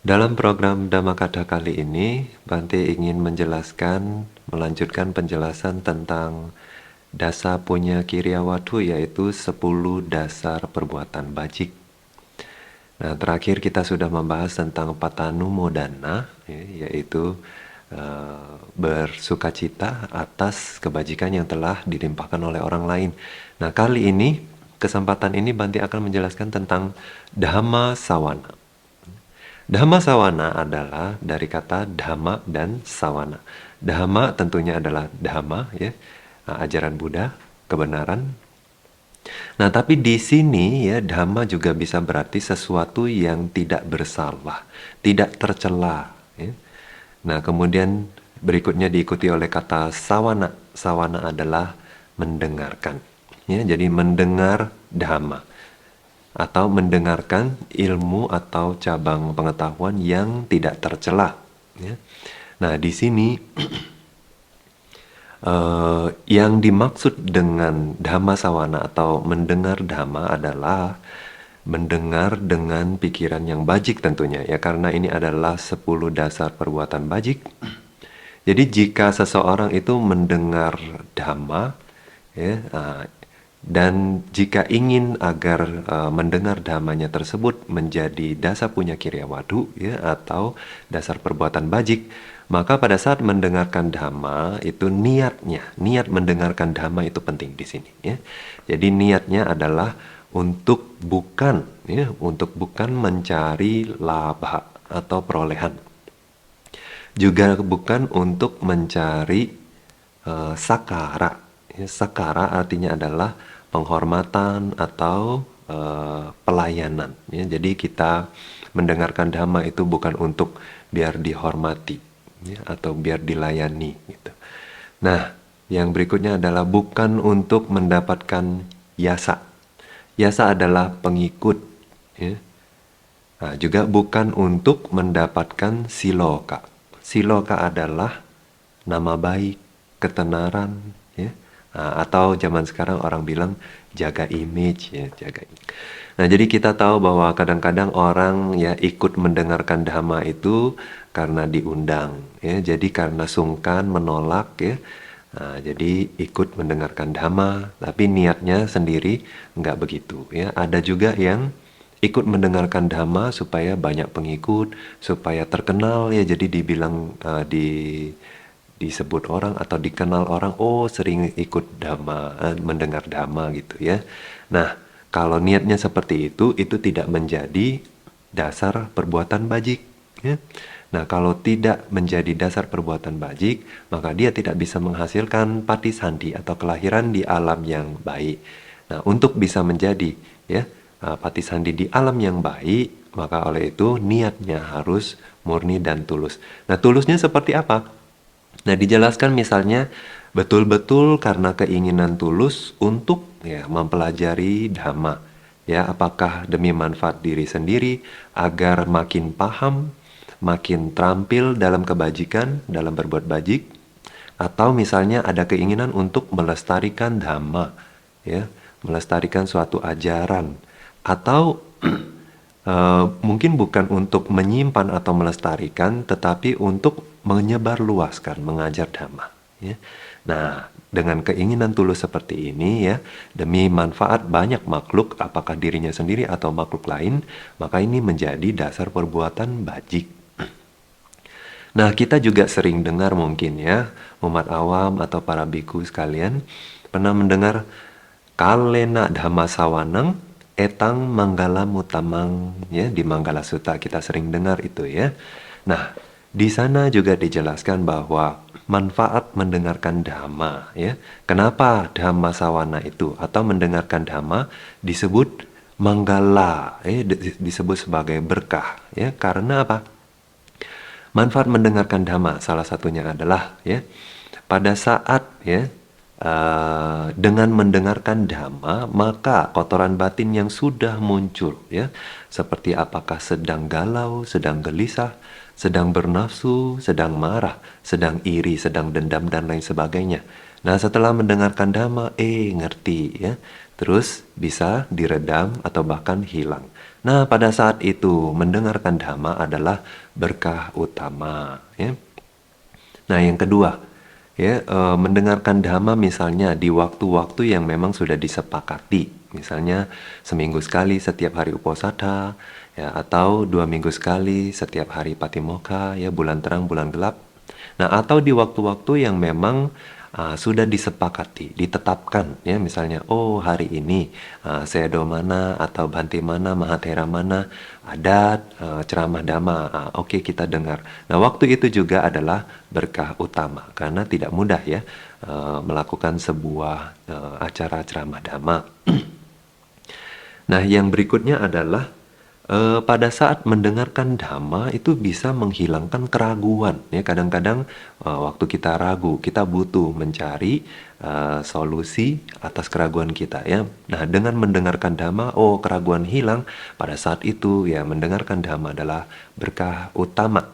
Dalam program Dhammakatha kali ini, Bante ingin melanjutkan penjelasan tentang dasa punya Kiriawadu, yaitu 10 dasar perbuatan bajik. Nah, terakhir kita sudah membahas tentang Patanumodana, yaitu bersukacita atas kebajikan yang telah dilimpahkan oleh orang lain. Nah, kali ini, kesempatan ini Bante akan menjelaskan tentang Dhamma Sawana. Dhamma Sawana adalah dari kata Dhamma dan Sawana. Dhamma tentunya adalah Dhamma, ya, ajaran Buddha, kebenaran. Nah, tapi di sini ya Dhamma juga bisa berarti sesuatu yang tidak bersalah, tidak tercela. Ya. Nah, kemudian berikutnya diikuti oleh kata Sawana. Sawana adalah mendengarkan. Ya, jadi mendengar Dhamma atau mendengarkan ilmu atau cabang pengetahuan yang tidak tercela. Ya. Nah, di sini yang dimaksud dengan Dhamma Sawana atau mendengar Dhamma adalah mendengar dengan pikiran yang bajik tentunya, ya, karena ini adalah 10 dasar perbuatan bajik. Jadi jika seseorang itu mendengar Dhamma, ya, dan jika ingin agar mendengar dhammanya tersebut menjadi dasa punya Kiriawadu, ya, atau dasar perbuatan bajik, maka pada saat mendengarkan Dhamma itu niat mendengarkan Dhamma itu penting di sini. Ya. Jadi niatnya adalah untuk bukan mencari laba atau perolehan, juga bukan untuk mencari sakara. Ya, sakara artinya adalah penghormatan atau pelayanan. Ya, jadi kita mendengarkan Dhamma itu bukan untuk biar dihormati, ya, atau biar dilayani. Gitu. Nah, yang berikutnya adalah bukan untuk mendapatkan yasa. Yasa adalah pengikut. Ya. Nah, juga bukan untuk mendapatkan siloka. Siloka adalah nama baik, ketenaran, ya. Nah, atau zaman sekarang orang bilang jaga image, ya, jaga. Nah, jadi kita tahu bahwa kadang-kadang orang ya ikut mendengarkan Dhamma itu karena diundang, ya. Jadi karena sungkan menolak, ya. Nah, jadi ikut mendengarkan Dhamma, tapi niatnya sendiri nggak begitu, ya. Ada juga yang ikut mendengarkan Dhamma supaya banyak pengikut, supaya terkenal, ya. Jadi dibilang disebut orang atau dikenal orang, oh sering ikut Dhamma, mendengar Dhamma gitu, ya. Nah, kalau niatnya seperti itu tidak menjadi dasar perbuatan bajik, ya. Nah, kalau tidak menjadi dasar perbuatan bajik, maka dia tidak bisa menghasilkan patisandhi atau kelahiran di alam yang baik. Nah, untuk bisa menjadi, ya, patisandhi di alam yang baik, maka oleh itu niatnya harus murni dan tulus. Nah, tulusnya seperti apa? Nah, dijelaskan misalnya betul-betul karena keinginan tulus untuk ya mempelajari Dhamma. Ya, apakah demi manfaat diri sendiri agar makin paham, makin terampil dalam kebajikan, dalam berbuat bajik, atau misalnya ada keinginan untuk melestarikan Dhamma, ya, melestarikan suatu ajaran, atau mungkin bukan untuk menyimpan atau melestarikan, tetapi untuk menyebarluaskan, mengajar Dhamma. Ya. Nah, dengan keinginan tulus seperti ini, ya, demi manfaat banyak makhluk, apakah dirinya sendiri atau makhluk lain, maka ini menjadi dasar perbuatan bajik. Nah, kita juga sering dengar mungkin, ya, umat awam atau para biku sekalian pernah mendengar kalena Dhamma Sawanang etang manggala mutamang, ya, di Manggala Sutta kita sering dengar itu, ya. Nah, di sana juga dijelaskan bahwa manfaat mendengarkan Dhamma, ya. Kenapa Dhamma Sawana itu atau mendengarkan Dhamma disebut manggala, disebut sebagai berkah, ya. Karena apa? Manfaat mendengarkan Dhamma salah satunya adalah, ya, pada saat, ya, dengan mendengarkan Dhamma, maka kotoran batin yang sudah muncul, ya, seperti apakah sedang galau, sedang gelisah, sedang bernafsu, sedang marah, sedang iri, sedang dendam, dan lain sebagainya. Nah, setelah mendengarkan Dhamma, ngerti, ya, terus bisa diredam atau bahkan hilang. Nah, pada saat itu mendengarkan dhamma adalah berkah utama, ya. Nah, yang kedua, ya, mendengarkan dhamma misalnya di waktu-waktu yang memang sudah disepakati, misalnya seminggu sekali setiap hari uposatha, ya, atau 2 minggu sekali setiap hari patimokkha, ya, bulan terang, bulan gelap. Nah, atau di waktu-waktu yang memang sudah disepakati, ditetapkan, ya, misalnya, oh hari ini Sayadaw mana atau Bhante mana, Mahathera mana, ada ceramah dhamma, oke, kita dengar. Nah, waktu itu juga adalah berkah utama, karena tidak mudah ya melakukan sebuah acara ceramah dhamma. Nah, yang berikutnya adalah pada saat mendengarkan dhamma itu bisa menghilangkan keraguan. Ya, kadang-kadang waktu kita ragu, kita butuh mencari solusi atas keraguan kita. Ya, nah dengan mendengarkan dhamma, oh keraguan hilang. Pada saat itu ya mendengarkan dhamma adalah berkah utama.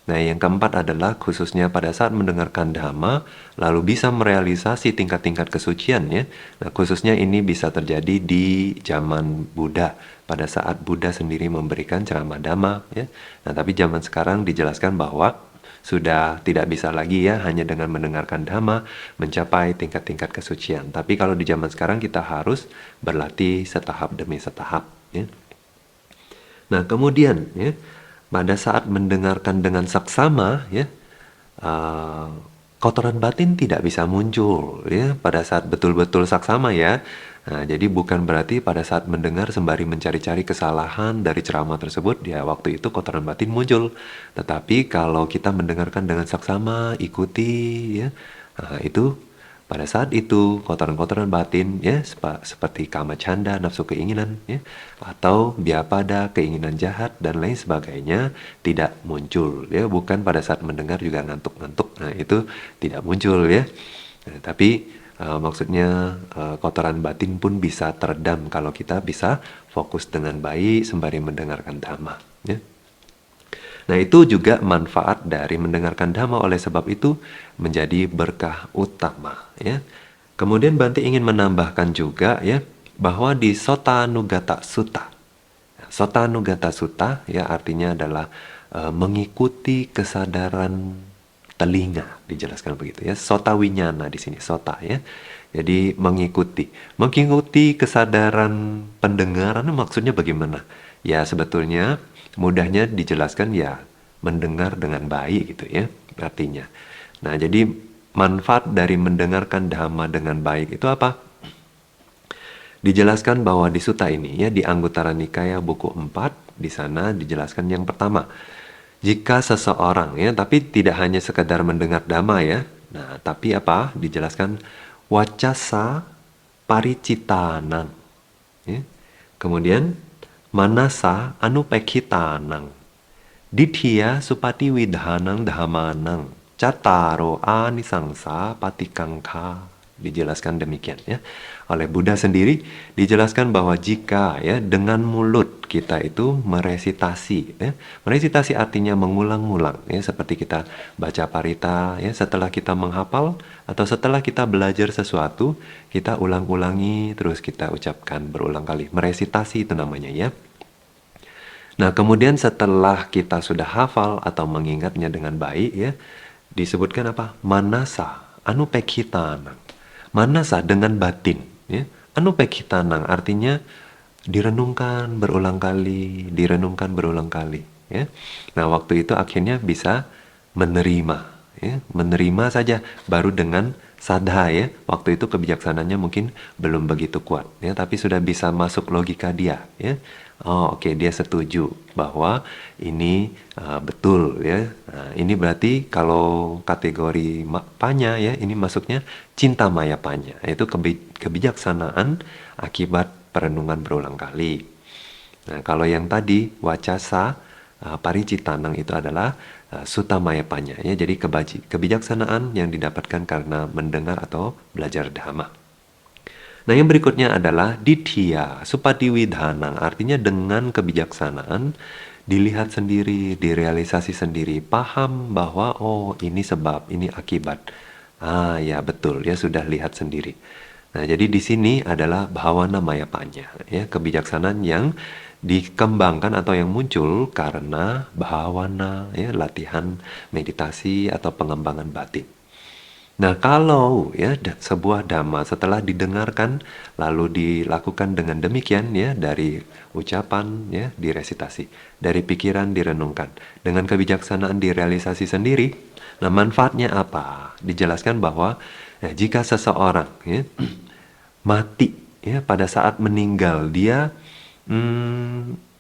Nah, yang keempat adalah khususnya pada saat mendengarkan dhamma, lalu bisa merealisasi tingkat-tingkat kesucian ya. Nah, khususnya ini bisa terjadi di zaman Buddha, pada saat Buddha sendiri memberikan ceramah dhamma ya. Nah, tapi zaman sekarang dijelaskan bahwa sudah tidak bisa lagi ya hanya dengan mendengarkan dhamma mencapai tingkat-tingkat kesucian. Tapi kalau di zaman sekarang kita harus berlatih setahap demi setahap ya. Nah, kemudian ya, pada saat mendengarkan dengan saksama ya, kotoran batin tidak bisa muncul ya pada saat betul-betul saksama ya. Nah, jadi bukan berarti pada saat mendengar sembari mencari-cari kesalahan dari ceramah tersebut ya waktu itu kotoran batin muncul. Tetapi kalau kita mendengarkan dengan saksama, ikuti ya. Nah, itu pada saat itu kotoran-kotoran batin ya seperti kama canda, nafsu keinginan ya, atau biapada, keinginan jahat dan lain sebagainya tidak muncul ya, bukan pada saat mendengar juga ngantuk-ngantuk. Nah, itu tidak muncul ya. Nah, tapi maksudnya kotoran batin pun bisa teredam kalau kita bisa fokus dengan baik sembari mendengarkan dhamma ya. Nah, itu juga manfaat dari mendengarkan dhamma, oleh sebab itu menjadi berkah utama ya. Kemudian Bante ingin menambahkan juga ya bahwa di Sotanugata Sutta. Sotanugata Sutta ya artinya adalah mengikuti kesadaran telinga, dijelaskan begitu ya. Sota winyana di sini, sota ya. Jadi mengikuti kesadaran pendengaran maksudnya bagaimana? Ya sebetulnya mudahnya dijelaskan ya mendengar dengan baik gitu ya artinya. Nah, jadi manfaat dari mendengarkan dhamma dengan baik itu apa? Dijelaskan bahwa di sutta ini ya di Anguttara Nikaya buku 4 di sana dijelaskan yang pertama, jika seseorang ya tapi tidak hanya sekedar mendengar dhamma ya. Nah, tapi apa? Dijelaskan wacasa paricitanang ya. Kemudian manasa anupekitanang, dithiya supati widhanang dhammanang, cataro anisangsa patikangka. Dijelaskan demikian ya. Oleh Buddha sendiri dijelaskan bahwa jika ya dengan mulut kita itu meresitasi ya. Meresitasi artinya mengulang-ulang ya, seperti kita baca parita ya, setelah kita menghafal atau setelah kita belajar sesuatu, kita ulang-ulangi terus kita ucapkan berulang kali. Meresitasi itu namanya ya. Nah, kemudian setelah kita sudah hafal atau mengingatnya dengan baik ya, disebutkan apa? Manasa anupekitanang. Manasa dengan batin ya. Anupekitanang artinya direnungkan berulang kali, direnungkan berulang kali ya. Nah, waktu itu akhirnya bisa menerima ya, menerima saja baru dengan sadha ya. Waktu itu kebijaksanaannya mungkin belum begitu kuat ya, tapi sudah bisa masuk logika dia ya. Oh, oke, dia setuju bahwa ini betul ya. Nah, ini berarti kalau kategori panya ya, ini masuknya cinta maya panya. Itu kebijaksanaan akibat perenungan berulang kali. Nah, kalau yang tadi wacasa paricitanang itu adalah sutta maya panya ya. Jadi kebijaksanaan yang didapatkan karena mendengar atau belajar dhamma. Nah, yang berikutnya adalah dithiya supatiwidhanang, artinya dengan kebijaksanaan dilihat sendiri, direalisasi sendiri, paham bahwa oh ini sebab, ini akibat. Ah ya betul, ya sudah lihat sendiri. Nah, jadi di sini adalah bhawana mayapanya, ya, kebijaksanaan yang dikembangkan atau yang muncul karena bhawana, ya, latihan meditasi atau pengembangan batin. Nah, kalau ya sebuah dhamma setelah didengarkan lalu dilakukan dengan demikian ya dari ucapan ya diresitasi, dari pikiran direnungkan, dengan kebijaksanaan direalisasi sendiri. Nah, manfaatnya apa? Dijelaskan bahwa jika seseorang ya mati ya pada saat meninggal dia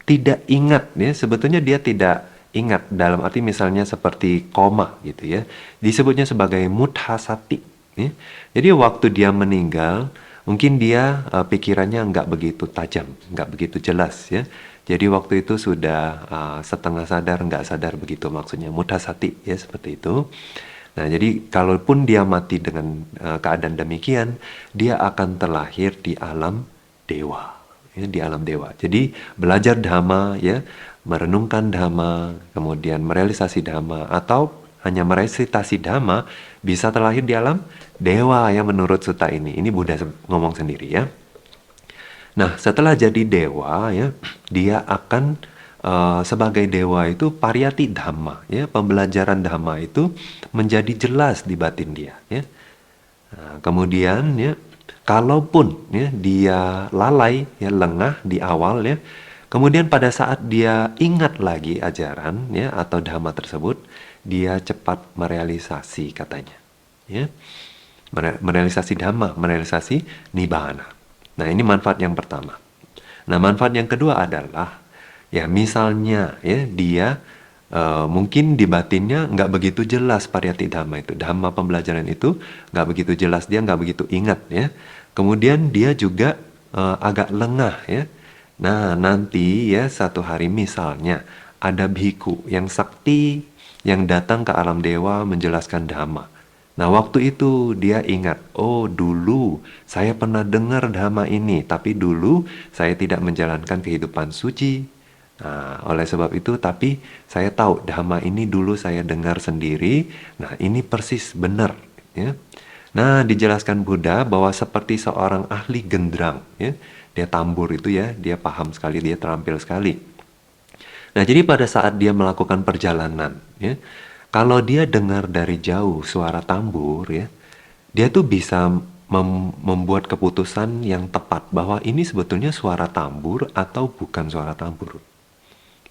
tidak ingat ya sebetulnya dia tidak ingat dalam arti misalnya seperti koma gitu ya disebutnya sebagai mudhasati ya. Jadi waktu dia meninggal mungkin dia pikirannya nggak begitu tajam nggak begitu jelas ya jadi waktu itu sudah setengah sadar nggak sadar begitu maksudnya mudhasati ya seperti itu. Nah, jadi kalaupun dia mati dengan keadaan demikian, dia akan terlahir di alam dewa, ya, di alam dewa. Jadi belajar dhamma, ya, merenungkan dhamma, kemudian merealisasi dhamma, atau hanya meresitasi dhamma, bisa terlahir di alam dewa ya menurut sutta ini. Ini Buddha ngomong sendiri ya. Nah, setelah jadi dewa ya, dia akan sebagai dewa itu pariyati dhamma ya, pembelajaran dhamma itu menjadi jelas di batin dia ya. Nah, kemudian ya, kalaupun ya dia lalai ya, lengah di awal ya, kemudian pada saat dia ingat lagi ajaran ya atau dhamma tersebut, dia cepat merealisasi katanya ya. Merealisasi dhamma, merealisasi nibbana. Nah, ini manfaat yang pertama. Nah, manfaat yang kedua adalah ya misalnya ya dia mungkin di batinnya nggak begitu jelas pariyati dhamma itu, dhamma pembelajaran itu nggak begitu jelas, dia nggak begitu ingat ya. Kemudian dia juga agak lengah ya. Nah, nanti ya satu hari misalnya ada bhikkhu yang sakti yang datang ke alam dewa menjelaskan dhamma. Nah, waktu itu dia ingat, oh dulu saya pernah dengar dhamma ini, tapi dulu saya tidak menjalankan kehidupan suci. Nah, oleh sebab itu, tapi saya tahu dhamma ini dulu saya dengar sendiri. Nah, ini persis benar. Ya. Nah, dijelaskan Buddha bahwa seperti seorang ahli genderang, ya, dia tambur itu ya, dia paham sekali, dia terampil sekali. Nah, jadi pada saat dia melakukan perjalanan, ya, kalau dia dengar dari jauh suara tambur ya, dia tuh bisa membuat keputusan yang tepat bahwa ini sebetulnya suara tambur atau bukan suara tambur.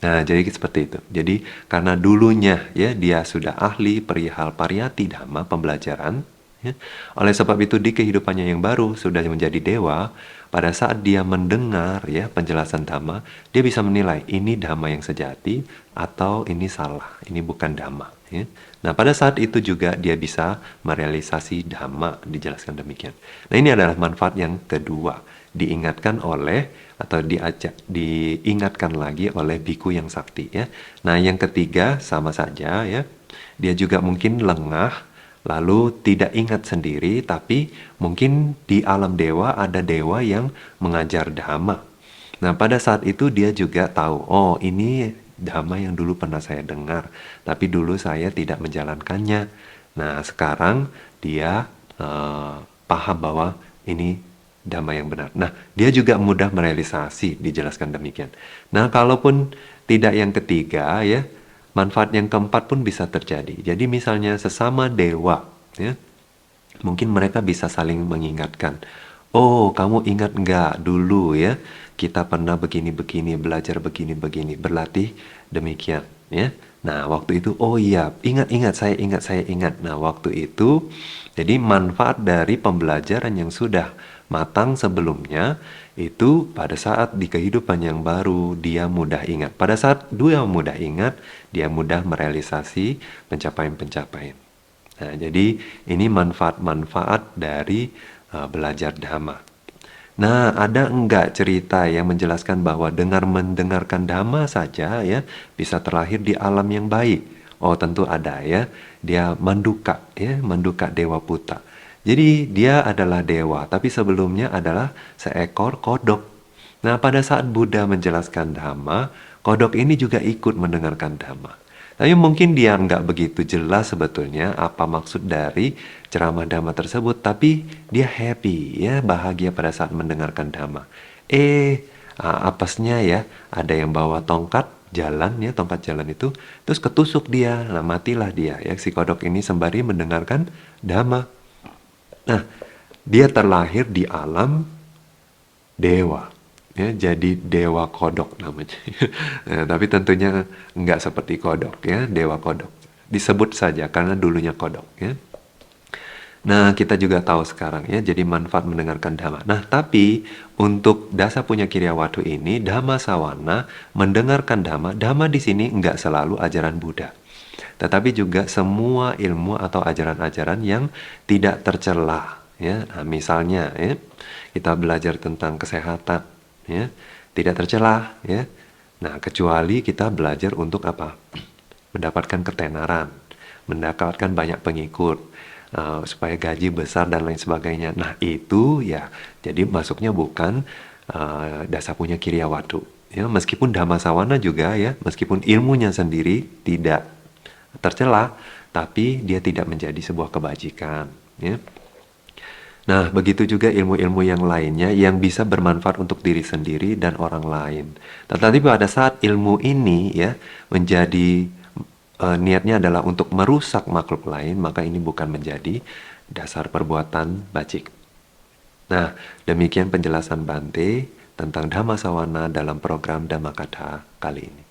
Nah, jadi seperti itu. Jadi karena dulunya ya dia sudah ahli perihal pariyati dhamma pembelajaran, ya, oleh sebab itu di kehidupannya yang baru sudah menjadi dewa, pada saat dia mendengar ya penjelasan dhamma, dia bisa menilai ini dhamma yang sejati atau ini salah, ini bukan dhamma. Ya. Nah, pada saat itu juga dia bisa merealisasi dhamma, dijelaskan demikian. Nah, ini adalah manfaat yang kedua, diingatkan oleh atau diingatkan lagi oleh biku yang sakti ya. Nah, yang ketiga sama saja ya. Dia juga mungkin lengah lalu tidak ingat sendiri tapi mungkin di alam dewa ada dewa yang mengajar dhamma. Nah, pada saat itu dia juga tahu, oh ini dhamma yang dulu pernah saya dengar, tapi dulu saya tidak menjalankannya. Nah, sekarang dia paham bahwa ini dhamma yang benar. Nah, dia juga mudah merealisasi, dijelaskan demikian. Nah, kalaupun tidak yang ketiga ya, manfaat yang keempat pun bisa terjadi. Jadi misalnya sesama dewa ya, mungkin mereka bisa saling mengingatkan. Oh, kamu ingat nggak dulu ya, kita pernah begini-begini, belajar begini-begini, berlatih demikian ya. Nah, waktu itu, oh iya, ingat-ingat, saya ingat. Nah, waktu itu, jadi manfaat dari pembelajaran yang sudah matang sebelumnya, itu pada saat di kehidupan yang baru, dia mudah ingat. Pada saat dia mudah ingat, dia mudah merealisasi pencapaian-pencapaian. Nah, jadi ini manfaat-manfaat dari belajar dhamma. Nah, ada enggak cerita yang menjelaskan bahwa mendengarkan dhamma saja ya bisa terlahir di alam yang baik? Oh, tentu ada ya. Dia Manduka ya, Manduka Dewa Puta. Jadi dia adalah dewa, tapi sebelumnya adalah seekor kodok. Nah, pada saat Buddha menjelaskan dhamma, kodok ini juga ikut mendengarkan dhamma. Tapi mungkin dia nggak begitu jelas sebetulnya apa maksud dari ceramah Dhamma tersebut, tapi dia happy, ya, bahagia pada saat mendengarkan Dhamma. Apesnya ya, ada yang bawa tongkat jalan, ya, tongkat jalan itu, terus ketusuk dia, nah matilah dia, ya, si kodok ini sembari mendengarkan Dhamma. Nah, dia terlahir di alam dewa, ya, jadi dewa kodok namanya. Nah, tapi tentunya nggak seperti kodok, ya, dewa kodok. Disebut saja karena dulunya kodok, ya. Nah, kita juga tahu sekarang, ya, jadi manfaat mendengarkan Dhamma. Nah, tapi untuk dasa punya Kiryawatu ini, Dhamma Sawana, mendengarkan Dhamma, Dhamma di sini nggak selalu ajaran Buddha. Tetapi juga semua ilmu atau ajaran-ajaran yang tidak tercela, ya. Nah, misalnya, ya, kita belajar tentang kesehatan, ya, tidak tercela, ya. Nah, kecuali kita belajar untuk apa? Mendapatkan ketenaran, mendapatkan banyak pengikut, supaya gaji besar dan lain sebagainya. Nah, itu ya, jadi masuknya bukan dasa punya Kiryawatu. Ya, meskipun Dhamma Sawana juga, ya, meskipun ilmunya sendiri tidak tercela, tapi dia tidak menjadi sebuah kebajikan, ya. Nah, begitu juga ilmu-ilmu yang lainnya yang bisa bermanfaat untuk diri sendiri dan orang lain. Tetapi pada saat ilmu ini, ya, menjadi niatnya adalah untuk merusak makhluk lain, maka ini bukan menjadi dasar perbuatan bajik. Nah, demikian penjelasan Bante tentang Dhamma Sawana dalam program Dhammakatha kali ini.